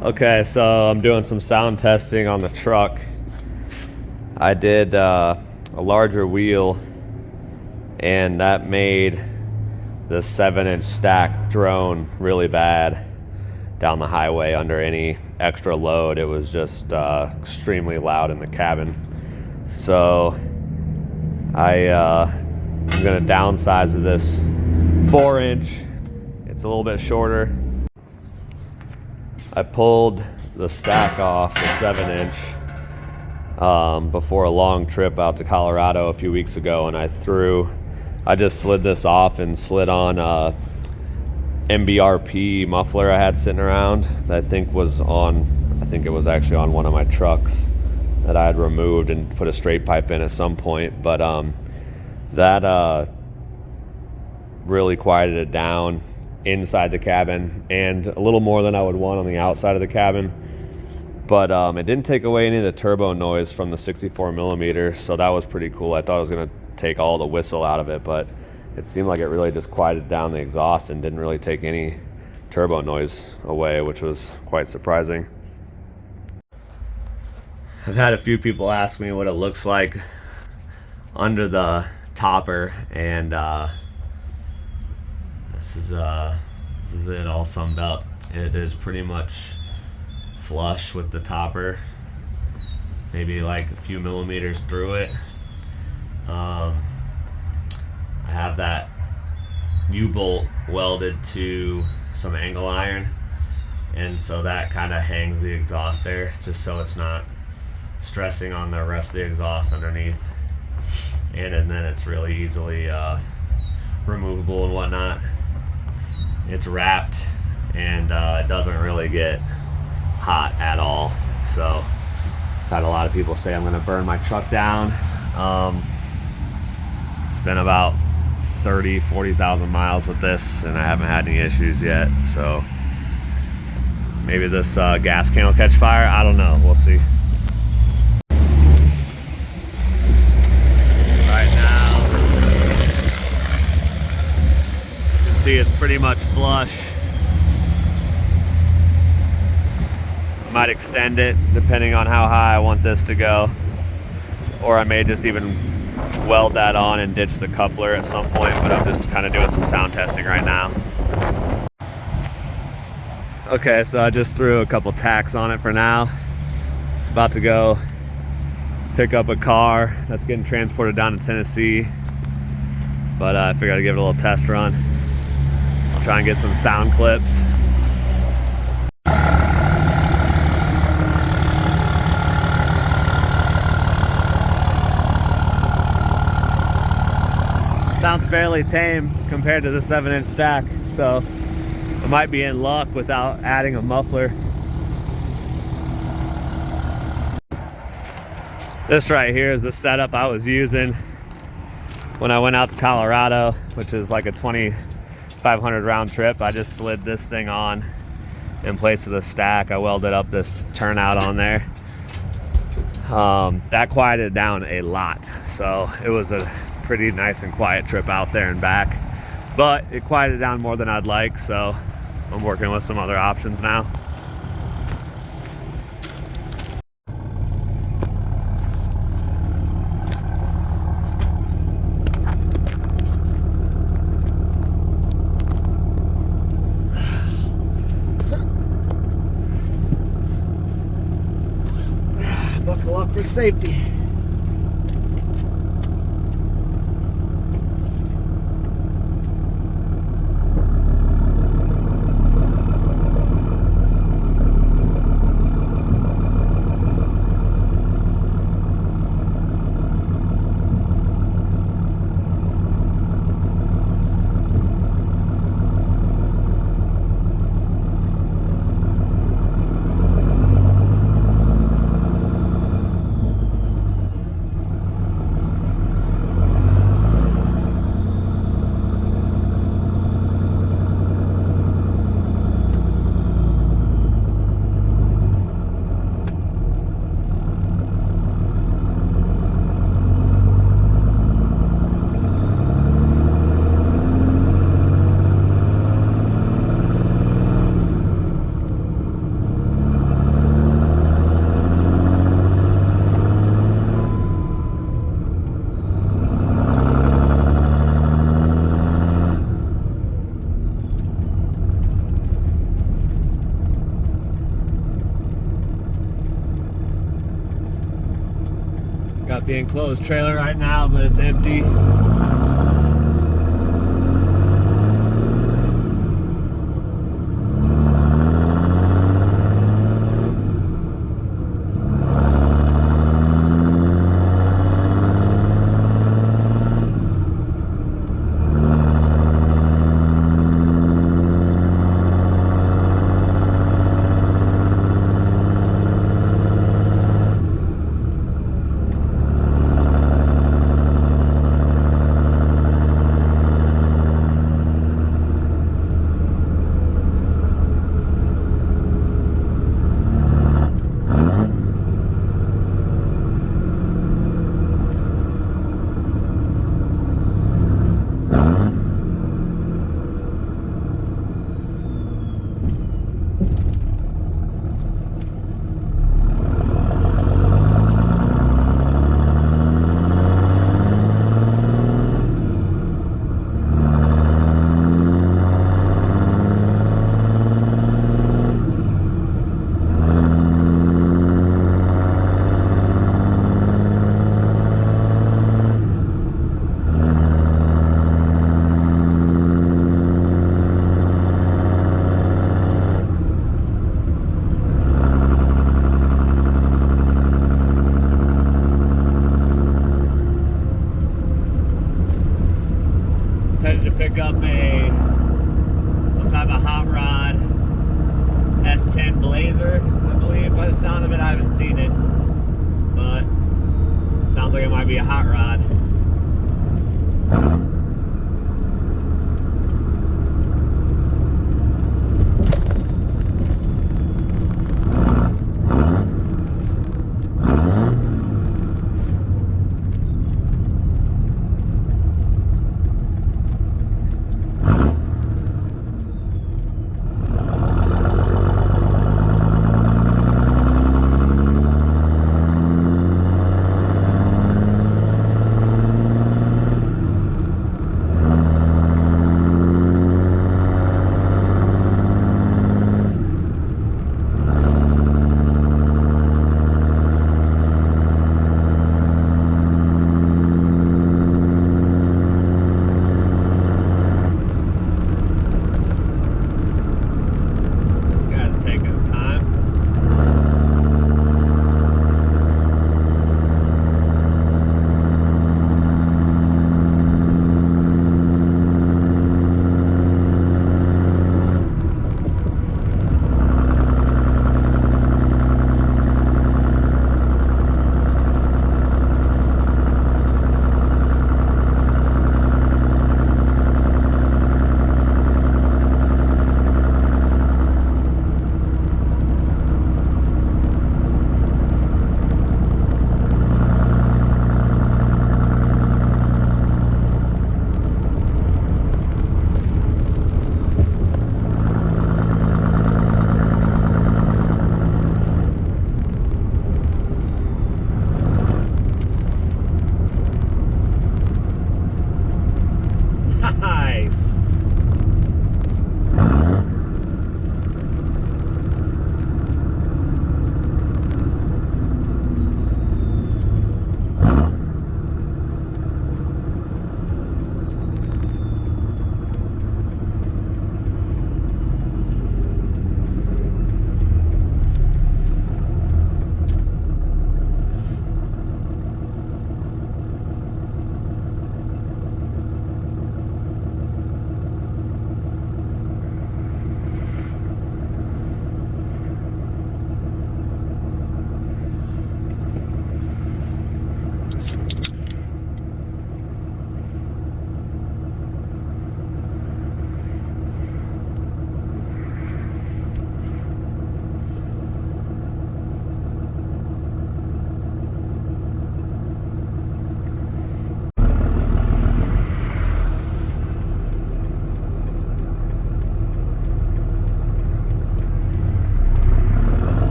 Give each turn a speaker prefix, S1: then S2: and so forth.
S1: Okay, so I'm doing some sound testing on the truck. I did a larger wheel, and that made the 7-inch stack drone really bad down the highway under any extra load. It was just extremely loud in the cabin. So I'm gonna downsize to this 4-inch. It's a little bit shorter. I pulled the stack off the 7-inch before a long trip out to Colorado a few weeks ago, and I just slid this off and slid on a mbrp muffler I had sitting around that I think it was actually on one of my trucks that I had removed and put a straight pipe in at some point. But that really quieted it down inside the cabin, and a little more than I would want on the outside of the cabin. But it didn't take away any of the turbo noise from the 64 millimeter, so that was pretty cool. I thought it was going to take all the whistle out of it, but it seemed like it really just quieted down the exhaust and didn't really take any turbo noise away, which was quite surprising. I've had a few people ask me what it looks like under the topper, and this is it all summed up. It is pretty much flush with the topper, maybe like a few millimeters through it. I have that U-bolt welded to some angle iron, and so that kind of hangs the exhaust there just so it's not stressing on the rest of the exhaust underneath, and then it's really easily removable and whatnot. It's wrapped, and it doesn't really get hot at all. So had a lot of people say I'm gonna burn my truck down. It's been about 40,000 miles with this, and I haven't had any issues yet. So maybe this gas can will catch fire. I don't know, we'll see. Right now you can see it's pretty much flush. Might extend it depending on how high I want this to go, or I may just even weld that on and ditch the coupler at some point, but I'm just kind of doing some sound testing right now. Okay, so I just threw a couple tacks on it for now. About to go pick up a car that's getting transported down to Tennessee, but I figured I'd give it a little test run. I'll try and get some sound clips. Sounds fairly tame compared to the 7-inch stack, so I might be in luck without adding a muffler. This right here is the setup I was using when I went out to Colorado, which is like a 2,500 round trip. I just slid this thing on in place of the stack. I welded up this turnout on there. That quieted down a lot, so it was a pretty nice and quiet trip out there and back, but it quieted down more than I'd like, so I'm working with some other options now. Buckle up for safety. Got the enclosed trailer right now, but it's empty. Headed to pick up some type of hot rod S10 Blazer, I believe. By the sound of it, I haven't seen it, but sounds like it might be a hot rod.